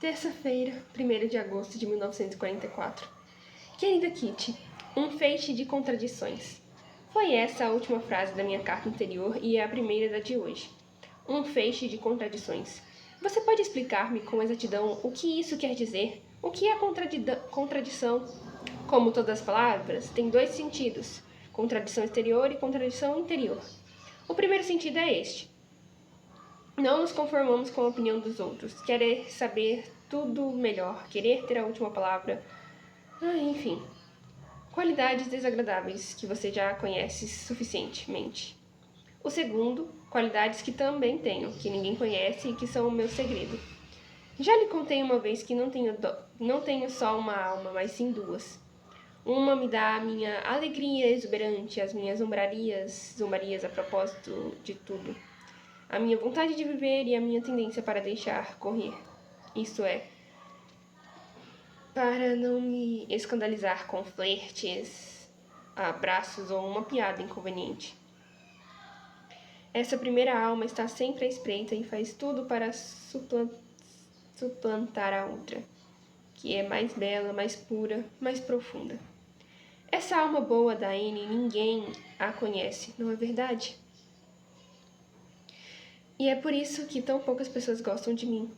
Terça-feira, 1º de agosto de 1944. Querida Kitty, um feixe de contradições. Foi essa a última frase da minha carta anterior e é a primeira da de hoje. Um feixe de contradições. Você pode explicar-me com exatidão o que isso quer dizer? O que é contradição? Como todas as palavras, tem dois sentidos: contradição exterior e contradição interior. O primeiro sentido é este: não nos conformamos com a opinião dos outros, querer saber tudo melhor, querer ter a última palavra, enfim. Qualidades desagradáveis que você já conhece suficientemente. O segundo, qualidades que também tenho, que ninguém conhece e que são o meu segredo. Já lhe contei uma vez que não tenho só uma alma, mas sim duas. Uma me dá a minha alegria exuberante, as minhas zombarias a propósito de tudo. A minha vontade de viver e a minha tendência para deixar correr. Isto é, para não me escandalizar com flertes, abraços ou uma piada inconveniente. Essa primeira alma está sempre à espreita e faz tudo para suplantar a outra, que é mais bela, mais pura, mais profunda. Essa alma boa da Anne, ninguém a conhece, não é verdade? E é por isso que tão poucas pessoas gostam de mim.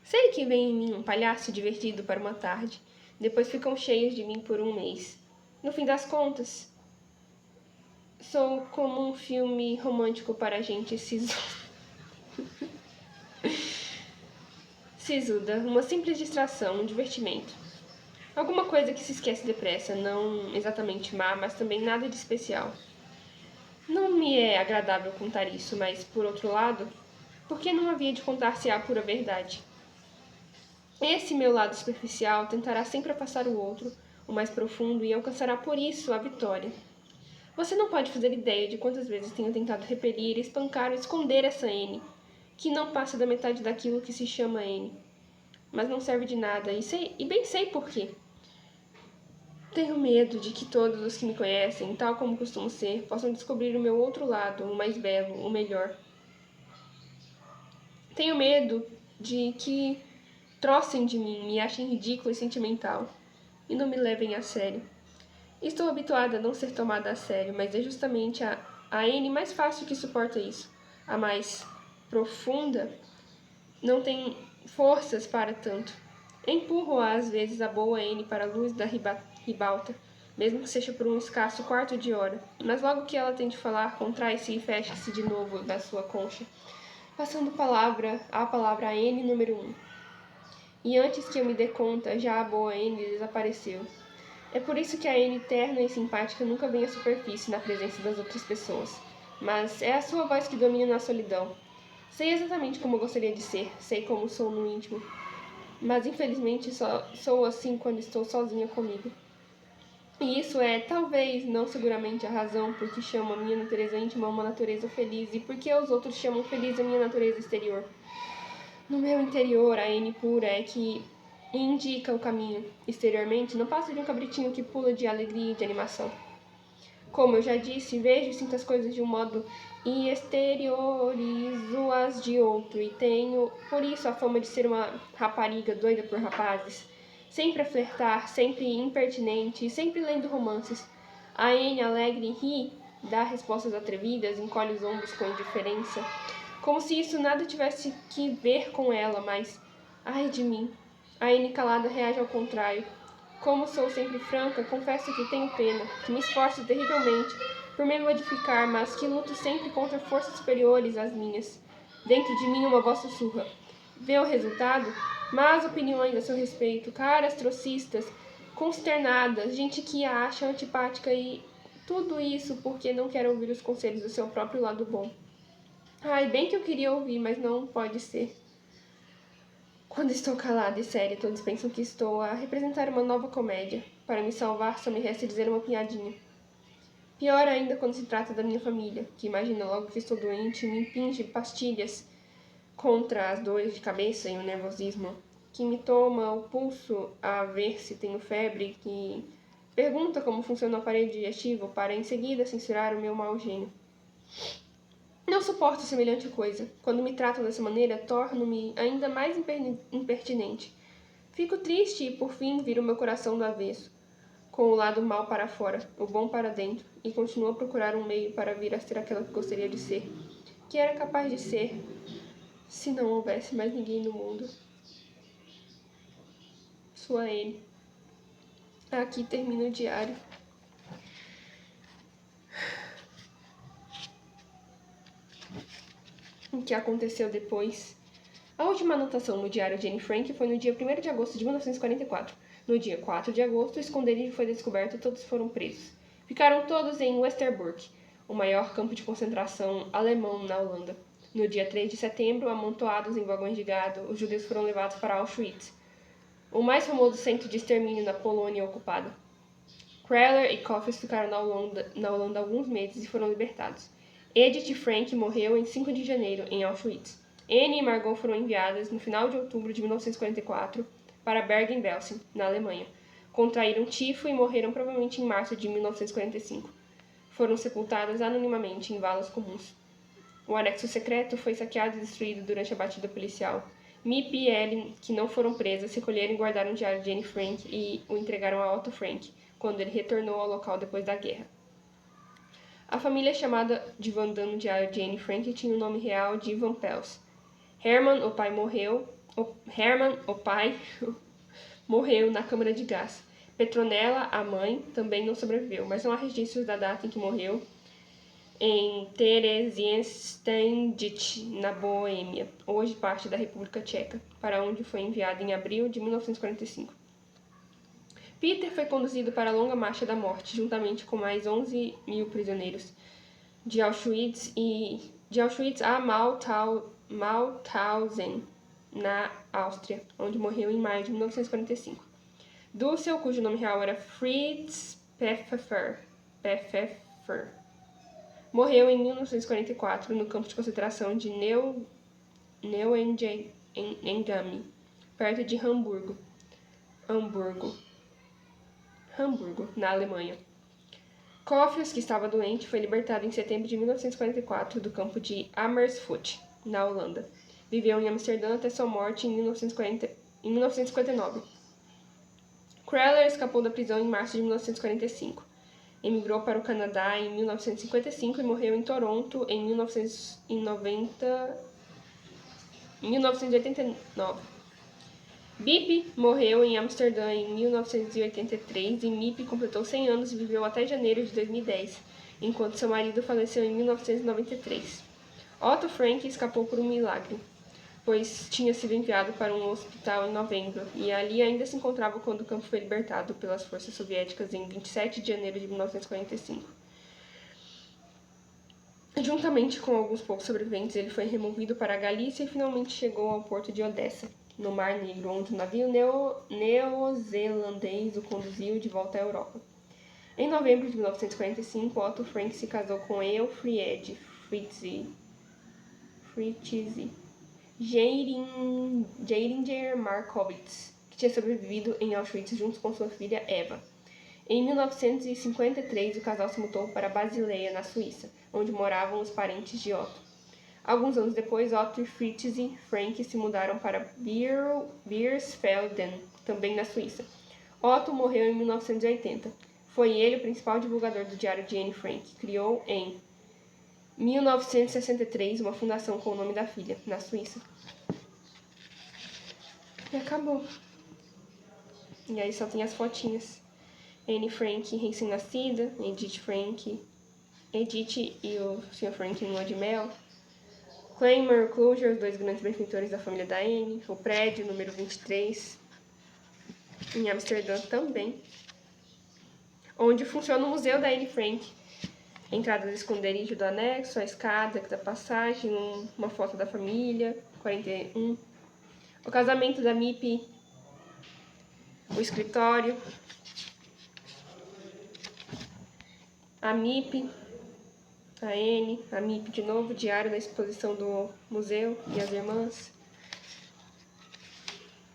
Sei que vem em mim um palhaço divertido para uma tarde, depois ficam cheios de mim por um mês. No fim das contas, sou como um filme romântico para gente sisuda, uma simples distração, um divertimento. Alguma coisa que se esquece depressa, não exatamente má, mas também nada de especial. Não me é agradável contar isso, mas, por outro lado, por que não havia de contar-se a pura verdade? Esse meu lado superficial tentará sempre afastar o outro, o mais profundo, e alcançará por isso a vitória. Você não pode fazer ideia de quantas vezes tenho tentado repelir, espancar ou esconder essa N, que não passa da metade daquilo que se chama N. Mas não serve de nada, e bem sei por quê. Tenho medo de que todos os que me conhecem, tal como costumo ser, possam descobrir o meu outro lado, o mais belo, o melhor. Tenho medo de que trocem de mim, me achem ridículo e sentimental, e não me levem a sério. Estou habituada a não ser tomada a sério, mas é justamente a Anne mais fácil que suporta isso. A mais profunda não tem forças para tanto. Empurro-a às vezes a boa Anne para a luz da ribalta, mesmo que seja por um escasso quarto de hora, mas logo que ela tem de falar, contrai-se e fecha-se de novo da sua concha, passando a palavra a N número 1. E antes que eu me dê conta, já a boa N desapareceu. É por isso que a N terna e simpática nunca vem à superfície na presença das outras pessoas. Mas é a sua voz que domina na solidão. Sei exatamente como eu gostaria de ser, sei como sou no íntimo. Mas infelizmente só sou assim quando estou sozinha comigo. E isso é, talvez, não seguramente, a razão por que chamo a minha natureza íntima uma natureza feliz e por que os outros chamam feliz a minha natureza exterior. No meu interior, a N pura é que indica o caminho. Exteriormente, não passa de um cabritinho que pula de alegria e de animação. Como eu já disse, vejo e sinto as coisas de um modo e exteriorizo-as de outro, e tenho, por isso, a fama de ser uma rapariga doida por rapazes, sempre a flertar, sempre impertinente, sempre lendo romances. A Anne, alegre, ri, dá respostas atrevidas, encolhe os ombros com indiferença, como se isso nada tivesse que ver com ela, mas, ai de mim, a Anne calada reage ao contrário. Como sou sempre franca, confesso que tenho pena, que me esforço terrivelmente por me modificar, mas que luto sempre contra forças superiores às minhas. Dentro de mim uma voz sussurra. Vê o resultado? Más opiniões a seu respeito, caras trocistas, consternadas, gente que a acha antipática e tudo isso porque não quer ouvir os conselhos do seu próprio lado bom. Ai, bem que eu queria ouvir, mas não pode ser. Quando estou calada e séria, todos pensam que estou a representar uma nova comédia. Para me salvar, só me resta dizer uma piadinha. Pior ainda quando se trata da minha família, que imagina logo que estou doente e me impinge pastilhas contra as dores de cabeça e o nervosismo, que me toma o pulso a ver se tenho febre, que pergunta como funciona o aparelho digestivo para em seguida censurar o meu mau gênio. Não suporto semelhante coisa. Quando me tratam dessa maneira, torno-me ainda mais impertinente. Fico triste e, por fim, viro meu coração do avesso, com o lado mal para fora, o bom para dentro, e continuo a procurar um meio para vir a ser aquela que gostaria de ser, que era capaz de ser, se não houvesse mais ninguém no mundo. Sua N. Aqui termina o diário. O que aconteceu depois? A última anotação no diário de Anne Frank foi no dia 1º de agosto de 1944. No dia 4 de agosto, o esconderijo foi descoberto e todos foram presos. Ficaram todos em Westerbork, o maior campo de concentração alemão na Holanda. No dia 3 de setembro, amontoados em vagões de gado, os judeus foram levados para Auschwitz, o mais famoso centro de extermínio na Polônia ocupada. Kreller e Coffes ficaram na Holanda alguns meses e foram libertados. Edith Frank morreu em 5 de janeiro, em Auschwitz. Anne e Margot foram enviadas, no final de outubro de 1944, para Bergen-Belsen, na Alemanha. Contraíram tifo e morreram provavelmente em março de 1945. Foram sepultadas anonimamente em valas comuns. O anexo secreto foi saqueado e destruído durante a batida policial. Mip e Ellen, que não foram presas, recolheram e guardaram o diário de Anne Frank e o entregaram a Otto Frank, quando ele retornou ao local depois da guerra. A família chamada de Van Damme no diário de Anne Frank tinha o nome real de Van Pels. Herman, o pai, morreu na câmara de gás. Petronella, a mãe, também não sobreviveu, mas não há registros da data em que morreu, em Theresienstadt, na Boêmia, hoje parte da República Tcheca, para onde foi enviado em abril de 1945. Peter foi conduzido para a longa marcha da morte, juntamente com mais 11.000 prisioneiros, de Auschwitz a Mauthausen, na Áustria, onde morreu em maio de 1945. Dussel, cujo nome real era Fritz Pfeffer, morreu em 1944 no campo de concentração de Neuengamme, perto de Hamburgo, na Alemanha. Coffes, que estava doente, foi libertado em setembro de 1944 do campo de Amersfoort, na Holanda. Viveu em Amsterdã até sua morte em 1959. Kreller escapou da prisão em março de 1945. Emigrou para o Canadá em 1955 e morreu em Toronto em 1989. Bip morreu em Amsterdã em 1983 e Mip completou 100 anos e viveu até janeiro de 2010, enquanto seu marido faleceu em 1993. Otto Frank escapou por um milagre, pois tinha sido enviado para um hospital em novembro, e ali ainda se encontrava quando o campo foi libertado pelas forças soviéticas em 27 de janeiro de 1945. Juntamente com alguns poucos sobreviventes, ele foi removido para a Galícia e finalmente chegou ao porto de Odessa, no Mar Negro, onde um navio neozelandês o conduziu de volta à Europa. Em novembro de 1945, Otto Frank se casou com Elfriede Fritze Geringer Markowitz, que tinha sobrevivido em Auschwitz junto com sua filha Eva. Em 1953, o casal se mudou para Basileia, na Suíça, onde moravam os parentes de Otto. Alguns anos depois, Otto e Fritz Frank se mudaram para Biersfelden, também na Suíça. Otto morreu em 1980. Foi ele o principal divulgador do diário de Anne Frank. Criou em 1963 uma fundação com o nome da filha, na Suíça. E acabou. E aí só tem as fotinhas. Anne Frank recém-nascida, Edith e o Sr. Frank em lua de mel. Claymer Closure, os dois grandes benfeitores da família da Anne. O prédio, número 23, em Amsterdã também, onde funciona o museu da Anne Frank. A entrada do esconderijo do anexo, a escada da passagem, uma foto da família, 41. O casamento da Mip, o escritório, a Mip, a Anne, a Mip de novo, diário da exposição do museu e as irmãs.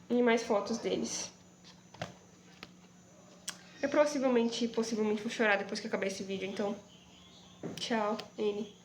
E mais fotos deles. Eu possivelmente vou chorar depois que acabar esse vídeo, então tchau, Anne.